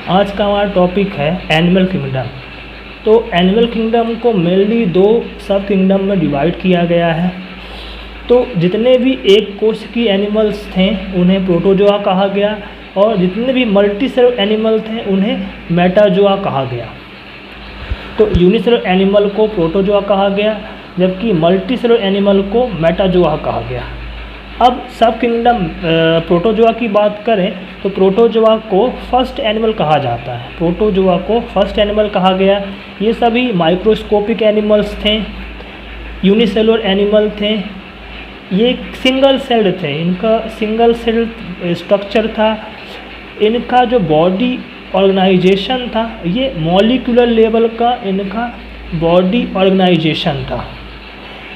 आज का हमारा टॉपिक है एनिमल किंगडम। तो एनिमल किंगडम को मेनली दो सब किंगडम में डिवाइड किया गया है। तो जितने भी एक कोष की एनिमल्स थे उन्हें प्रोटोजोआ कहा गया, और जितने भी मल्टीसेलुलर एनिमल थे उन्हें मेटाजोआ कहा गया। तो यूनिसेलुलर एनिमल को प्रोटोजोआ कहा गया, जबकि मल्टीसेलुलर एनिमल को मेटाजोआ कहा गया। अब सब किंगडम प्रोटोजोआ की बात करें तो प्रोटोजोआ को फर्स्ट एनिमल कहा जाता है। प्रोटोजोआ को फर्स्ट एनिमल कहा गया। ये सभी माइक्रोस्कोपिक एनिमल्स थे, यूनिसेलुलर एनिमल थे, ये सिंगल सेल्ड थे, इनका सिंगल सेल्ड स्ट्रक्चर था। इनका जो बॉडी ऑर्गेनाइजेशन था ये मॉलिक्यूलर लेवल का इनका बॉडी ऑर्गेनाइजेशन था।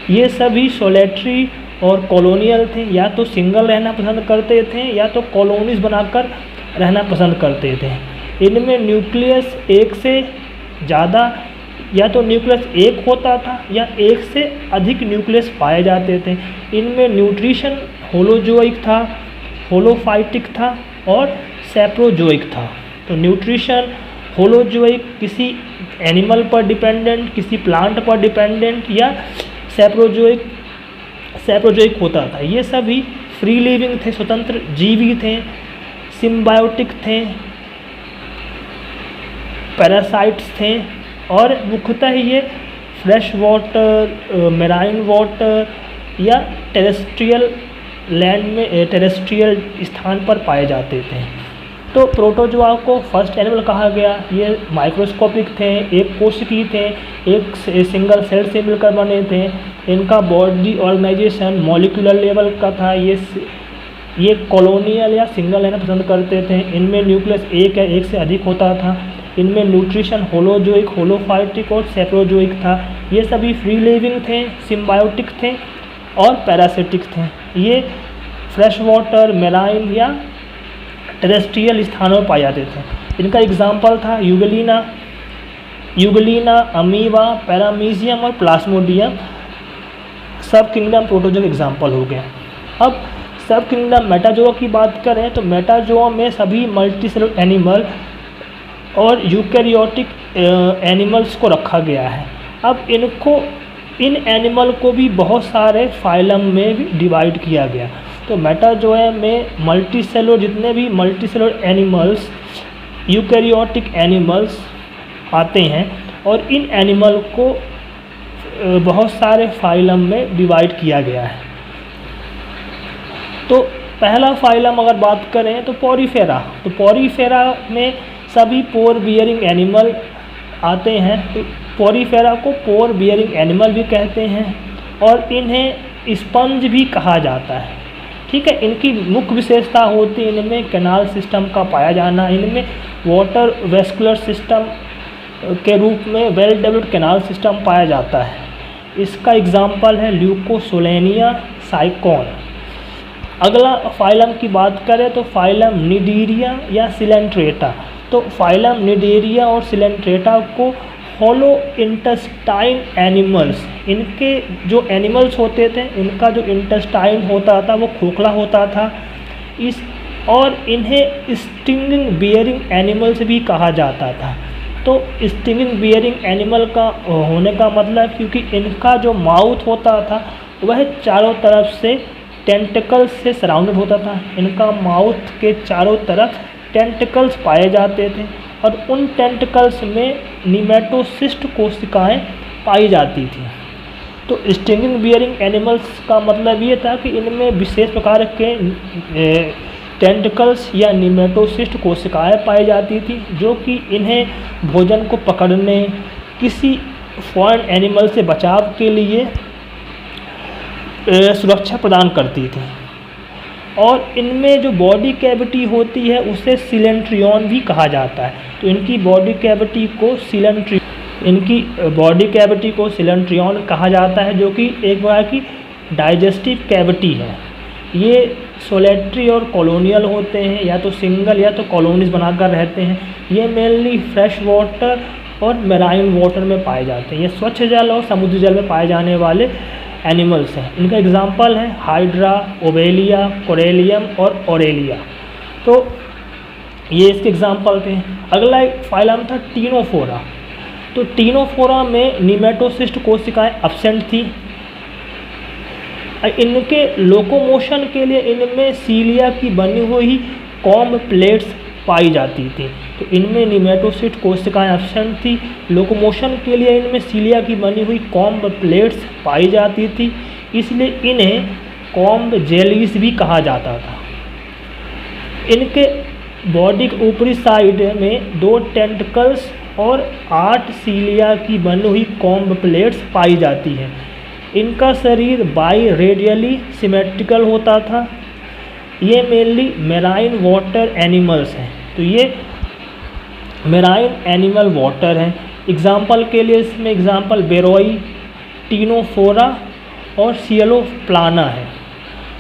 ये सभी सोलेटरी और कॉलोनियल थे, या तो सिंगल रहना पसंद करते थे या तो कॉलोनीज बनाकर रहना पसंद करते थे। इनमें न्यूक्लियस एक से ज़्यादा या तो न्यूक्लियस एक होता था या एक से अधिक न्यूक्लियस पाए जाते थे। इनमें न्यूट्रिशन होलोजोइक था, होलोफाइटिक था और सैप्रोजोइक था। तो न्यूट्रिशन होलोजोइक किसी एनिमल पर डिपेंडेंट, किसी प्लांट पर डिपेंडेंट, या सैप्रोजोइक होता था। ये सभी फ्री लिविंग थे, स्वतंत्र जीवी थे, सिम्बायोटिक थे, पैरासाइट्स थे, और मुख्यतः ये फ्रेश वाटर, मेराइन वाटर या टेरेस्ट्रियल लैंड में टेरेस्ट्रियल स्थान पर पाए जाते थे। तो प्रोटोजोआ को फर्स्ट एनिमल कहा गया। ये माइक्रोस्कोपिक थे, एक कोशिकी थे, एक सिंगल सेल से मिलकर बने थे। इनका बॉडी ऑर्गेनाइजेशन मॉलिक्यूलर लेवल का था। ये कॉलोनियल या सिंगल रहना पसंद करते थे। इनमें न्यूक्लियस एक या एक से अधिक होता था। इनमें न्यूट्रिशन होलोजोइक, होलोफाइटिक और सैप्रोजोइक था। ये सभी फ्री लिविंग थे, सिम्बायोटिक थे और पैरासिटिक थे। ये फ्रेश वाटर, मेराइन या टेरेस्ट्रियल स्थानों में पाए जाते थे। इनका एग्जाम्पल था यूगलिना, अमीबा, पैरामीशियम और प्लाज्मोडियम। सब किंगडम प्रोटोजोआ के एग्जाम्पल हो गए। अब सब किंगडम मेटाजोआ की बात करें तो मेटाजोआ में सभी मल्टीसेलुलर एनिमल और यूकैरियोटिक एनिमल्स को रखा गया है। अब इन एनिमल को भी बहुत सारे फाइलम में भी डिवाइड किया गया। तो मेटाजोआ में जितने भी मल्टीसेलुलर एनिमल्स, यूकैरियोटिक एनिमल्स आते हैं, और इन एनिमल को बहुत सारे फाइलम में डिवाइड किया गया है। तो पहला फाइलम अगर बात करें तो पॉरीफेरा। तो पॉरीफेरा में सभी पोर बियरिंग एनिमल आते हैं। तो पॉरीफेरा को पोर बियरिंग एनिमल भी कहते हैं और इन्हें स्पंज भी कहा जाता है। ठीक है, इनकी मुख्य विशेषता होती है इनमें कैनाल सिस्टम का पाया जाना। इनमें वाटर वेस्कुलर सिस्टम के रूप में वेल डेवलप्ड कैनाल सिस्टम पाया जाता है। इसका एग्जाम्पल है ल्यूकोसोलेनिया साइकोन। अगला फाइलम की बात करें तो फाइलम निडीरिया या सिलेंट्रेटा। तो फाइलम निडीरिया और सिलेंट्रेटा को होलो इंटेस्टाइन एनिमल्स, इनके जो एनिमल्स होते थे इनका जो इंटेस्टाइन होता था वो खोखला होता था। और इन्हें स्टिंगिंग बियरिंग एनिमल्स भी कहा जाता था। तो स्टिंगिंग बियरिंग एनिमल का होने का मतलब क्योंकि इनका जो माउथ होता था वह चारों तरफ से टेंटिकल्स से सराउंडेड होता था। इनका माउथ के चारों तरफ टेंटिकल्स पाए जाते थे और उन टेंटिकल्स में निमेटोसिस्ट कोशिकाएं पाई जाती थी। तो स्टिंगिंग बियरिंग एनिमल्स का मतलब ये था कि इनमें विशेष प्रकार के टेंटिकल्स या निमेटोसिस्ट कोशिकाएं पाई जाती थी, जो कि इन्हें भोजन को पकड़ने, किसी फॉरेन एनिमल से बचाव के लिए सुरक्षा प्रदान करती थी। और इनमें जो बॉडी कैविटी होती है उसे सिलेंट्रियन भी कहा जाता है। तो इनकी बॉडी कैविटी को सिलेंट्रियन कहा जाता है, जो कि एक प्रकार की डाइजेस्टिव कैविटी है। ये सोलेटरी और कॉलोनियल होते हैं, या तो सिंगल या तो कॉलोनीज बनाकर रहते हैं। ये मेनली फ्रेश वाटर और मेराइन वाटर में पाए जाते हैं। ये स्वच्छ जल और समुद्री जल में पाए जाने वाले एनिमल्स हैं। इनका एग्जाम्पल है हाइड्रा, ओबेलिया, कोरेलियम और ओरेलिया। तो ये इसके एग्जाम्पल थे। अगला एक फाइलम था टीनोफोरा। तो टीनोफोरा में निमेटोसिस्ट कोशिकाएं एब्सेंट थी। इनके लोकोमोशन के लिए इनमें सीलिया की बनी हुई कॉम्ब प्लेट्स पाई जाती थी। तो इनमें निमेटोसिस्ट कोशिकाएं एब्सेंट थी। लोकोमोशन के लिए इनमें सीलिया की बनी हुई कॉम्ब प्लेट्स पाई जाती थी, इसलिए इन्हें कॉम्ब जेलीज भी कहा जाता था। इनके बॉडी के ऊपरी साइड में 2 टेंटिकल्स और 8 सीलिया की बनी हुई कॉम्ब प्लेट्स पाई जाती हैं। इनका शरीर बाई रेडियली सिमेट्रिकल होता था। ये मेनली मेराइन वाटर एनिमल्स हैं। तो ये मेराइन एनिमल वाटर हैं। एग्जाम्पल के लिए इसमें एग्जाम्पल बेरोई, टीनोफोरा और सियलोप्लाना है।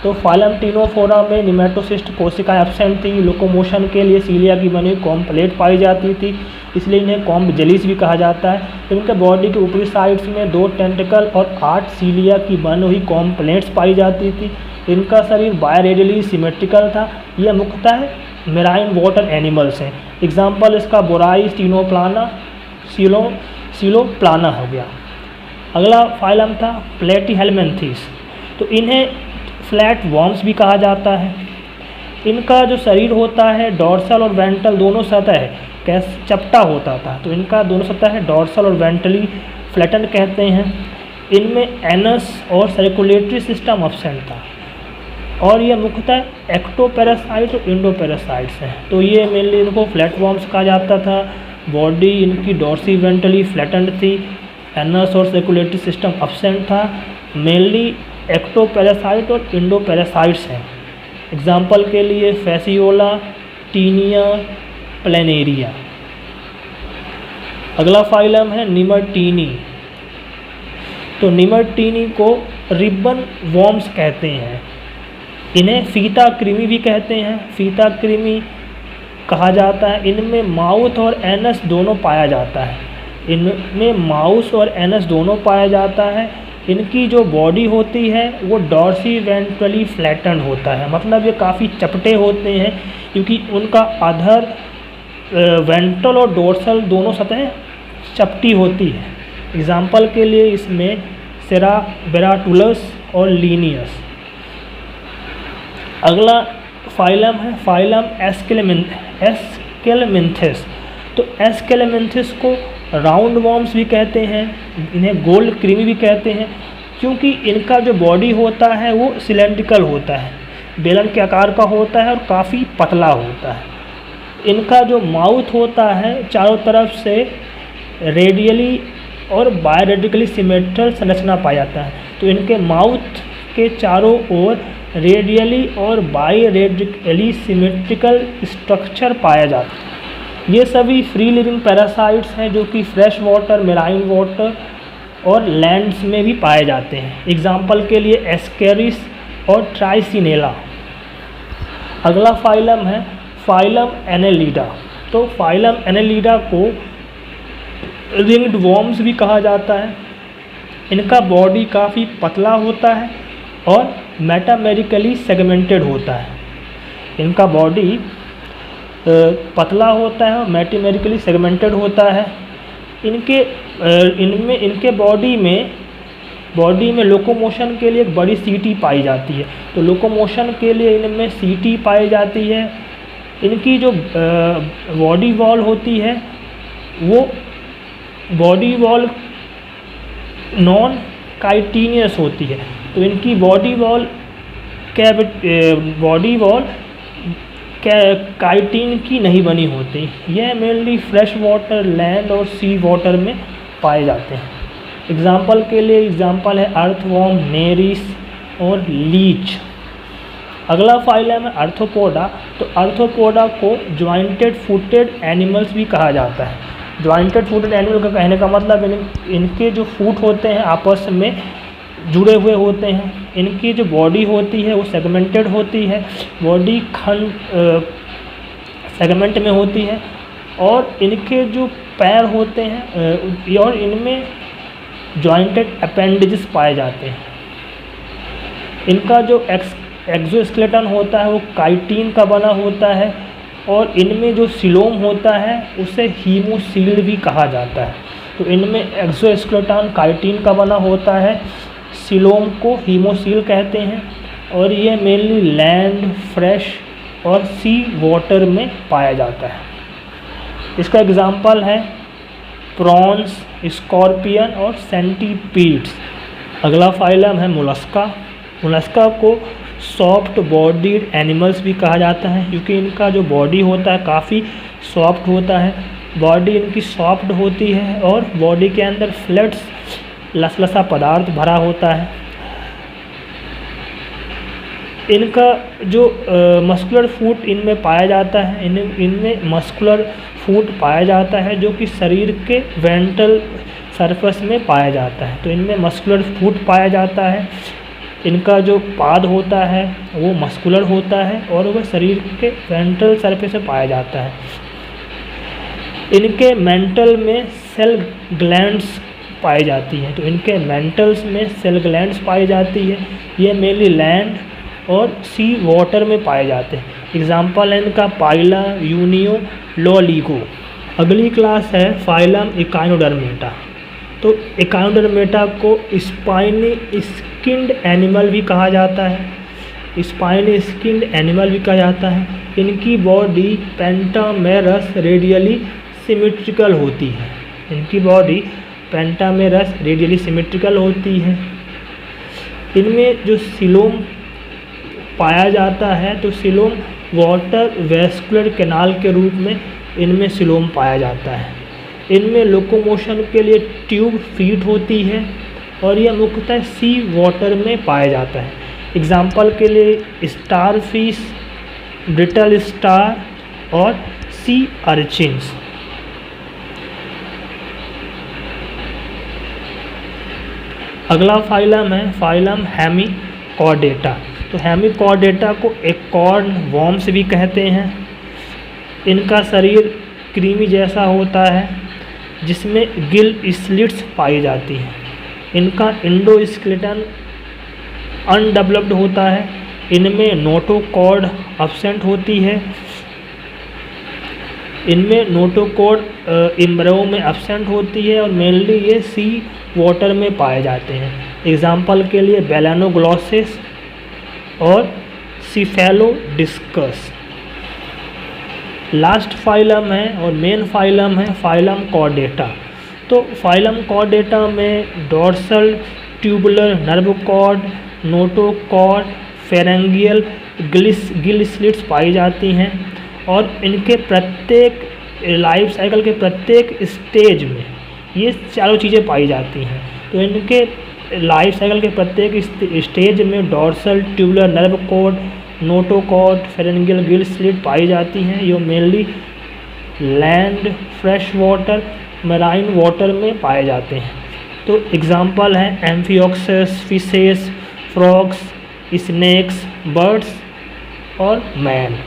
तो फाइलम टीनोफोरा में निमेटोसिस्ट कोशिकाएं एब्सेंट थी। लोकोमोशन के लिए सीलिया की बनी कॉम्ब प्लेट पाई जाती थी, इसलिए इन्हें कॉम्ब जेलीज भी कहा जाता है। इनके बॉडी के ऊपरी साइड्स में 2 टेंटिकल और 8 सीलिया की बनी हुई कॉम्ब प्लेट्स पाई जाती थी। इनका शरीर बायरेडियली सिमेट्रिकल था। यह मुख्यतः मेराइन वाटर एनिमल्स हैं। एग्जाम्पल इसका बोराई, टीनोप्लाना, सिलोप्लाना हो गया। अगला फाइलम था प्लेटीहेलमिन्थेस। तो इन्हें फ्लैट वॉर्म्स भी कहा जाता है। इनका जो शरीर होता है डॉर्सल और वेंट्रल दोनों सतह चपटा होता था। तो इनका दोनों सतह डॉर्सल और वेंट्रली फ्लैटन कहते हैं। इनमें एनस और सर्कुलेटरी सिस्टम एब्सेंट था और ये मुख्यतः एक्टोपैरासाइट और इंडोपैरासाइट्स हैं। तो ये मेनली इनको फ्लैट वॉर्म्स कहा जाता था। बॉडी इनकी डॉर्सी वेंट्रली फ्लैटनड थी। एनस और सर्कुलेटरी सिस्टम एब्सेंट था। मेनली एक्टोपैरासाइट और इंडोपैरासाइट्स हैं। एग्जाम्पल के लिए फैसियोला, टीनिया, प्लेनेरिया। अगला फाइलम है निमर्टीनी। तो निमर्टीनी को रिबन वॉर्म्स कहते हैं। इन्हें फीता कृमि भी कहते हैं। फीता कृमि कहा जाता है। इनमें माउथ और एनस दोनों पाया जाता है। इनमें माउस और एनस दोनों पाया जाता है। इनकी जो बॉडी होती है वो डॉर्सी वेंट्रली फ्लैटन होता है, मतलब ये काफ़ी चपटे होते हैं क्योंकि उनका अधर वेंट्रल और डोर्सल दोनों सतह चपटी होती है। एग्जाम्पल के लिए इसमें सेराबेराटुलस और लीनियस। अगला फाइलम है फाइलम एस्केलेमिन्थेस। तो एस्केलेमिन्थेस को राउंड वॉर्म्स भी कहते हैं। इन्हें गोल्ड कृमि भी कहते हैं क्योंकि इनका जो बॉडी होता है वो सिलेंड्रिकल होता है, बेलन के आकार का होता है और काफ़ी पतला होता है। इनका जो माउथ होता है चारों तरफ से रेडियली और बायरेडिकली सिमेट्रिकल संरचना पाया जाता है। तो इनके माउथ के चारों ओर रेडियली और बायरेडिकली सिमेट्रिकल स्ट्रक्चर पाया जाता है। ये सभी फ्री लिविंग पैरासाइट्स हैं जो कि फ्रेश वाटर, मेराइन वाटर और लैंड्स में भी पाए जाते हैं। एग्जाम्पल के लिए एस्केरिस और ट्राइसिनेला। अगला फाइलम है फाइलम एनेलिडा। तो फाइलम एनेलिडा को रिंग्ड वॉर्म्स भी कहा जाता है। इनका बॉडी काफ़ी पतला होता है और मेटामेरिकली सेगमेंटेड होता है। इनका बॉडी पतला होता है और मेटामेरिकली सेगमेंटेड होता है। इनके बॉडी में लोकोमोशन के लिए एक बड़ी सीटी पाई जाती है। तो लोकोमोशन के लिए इनमें सीटी पाई जाती है। इनकी जो बॉडी वॉल होती है वो बॉडी वॉल नॉन काइटिनियस होती है। तो इनकी बॉडी वॉल काइटिन की नहीं बनी होती। यह मेनली फ्रेश वाटर, लैंड और सी वाटर में पाए जाते हैं। एग्जाम्पल के लिए एग्जाम्पल है अर्थवॉर्म, नेरिस और लीच। अगला फाइलम है आर्थ्रोपोडा। तो आर्थ्रोपोडा को ज्वाइंटेड फुटेड एनिमल्स भी कहा जाता है। ज्वाइंटेड फुटेड एनिमल का कहने का मतलब इनके जो फुट होते हैं आपस में जुड़े हुए होते हैं। इनकी जो बॉडी होती है वो सेगमेंटेड होती है, बॉडी खंड सेगमेंट में होती है और इनके जो पैर होते हैं और इनमें जॉइंटेड अपेंडेजेस पाए जाते हैं। इनका जो एक्सोस्केलेटन होता है वो काइटिन का बना होता है और इनमें जो सीलोम होता है उसे हीमोसील भी कहा जाता है। तो इनमें एक्सोस्केलेटन काइटिन का बना होता है, सीलोम को हीमोसील कहते हैं, और ये मेनली लैंड, फ्रेश और सी वाटर में पाया जाता है। इसका एग्जाम्पल है प्रॉन्स, स्कॉर्पियन और सेंटीपीड्स। अगला फाइलम है मोलस्का। मोलस्का को सॉफ्ट बॉडीड एनिमल्स भी कहा जाता है, क्योंकि इनका जो बॉडी होता है काफ़ी सॉफ्ट होता है, बॉडी इनकी सॉफ्ट होती है और बॉडी के अंदर फ्लैट्स लसलसा पदार्थ भरा होता है। इनका जो मस्कुलर फूट इनमें पाया जाता है, इनमें मस्कुलर फूट पाया जाता है जो कि शरीर के वेंट्रल सरफेस में पाया जाता है। तो इनमें मस्कुलर फूट पाया जाता है। इनका जो पाद होता है वो मस्कुलर होता है और वह शरीर के वेंट्रल सरफेस में पाया जाता है। इनके मेंटल में सेल ग्लैंड्स पाई जाती हैं। तो इनके मेंटल्स में सेल ग्लैंड्स पाई जाती है। ये मेनली लैंड और सी वाटर में पाए जाते हैं। एग्जाम्पल है इनका पाइला, यूनियो, लोलिगो। अगली क्लास है फाइलम इकाइनोडर्मेटा। तो इकाइनोडर्मेटा को स्पाइनी स्किन्ड एनिमल भी कहा जाता है, स्पाइनी स्किन्ड एनिमल भी कहा जाता है। इनकी बॉडी पेंटामेरस रेडियली सिमेट्रिकल होती है। इनकी बॉडी पेंटामेरस रेडियली सिमेट्रिकल होती है। इनमें जो सीलोम पाया जाता है तो सीलोम वाटर वेस्कुलर कैनाल के रूप में इनमें सीलोम पाया जाता है। इनमें लोकोमोशन के लिए ट्यूब फीट होती है और यह मुख्यतः सी वाटर में पाया जाता है। एग्जाम्पल के लिए स्टार फिश, ब्रिटल स्टार और सी अर्चिन्स। अगला फाइलम है फाइलम हेमिकॉर्डेटा। तो हेमिकॉर्डेटा को एकॉर्न वॉर्म्स भी कहते हैं। इनका शरीर क्रीमी जैसा होता है जिसमें गिल स्लिट्स पाई जाती हैं। इनका एंडोस्केलेटन अनडेवलप्ड होता है। इनमें नोटोकॉर्ड एब्सेंट होती है। इनमें नोटोकॉर्ड एम्ब्रियो में एब्सेंट होती है और मेनली ये सी वाटर में पाए जाते हैं। एग्जाम्पल के लिए बेलानोग्लॉसिस और सिफेलोडिस्कस। लास्ट फाइलम है और मेन फाइलम है फाइलम कॉर्डेटा। तो फाइलम कॉर्डेटा में dorsal tubular nerve cord, notochord, pharyngeal gill slits पाई जाती हैं और इनके प्रत्येक लाइफ साइकिल के प्रत्येक स्टेज में ये चारों चीज़ें पाई जाती हैं। तो इनके लाइफ साइकिल के प्रत्येक स्टेज में dorsal tubular nerve cord, notochord, pharyngeal gill slit पाई जाती हैं। ये mainly land, fresh water, marine water में पाए जाते हैं। तो एग्जाम्पल हैं amphioxus, fishes, frogs, snakes, birds और मैन।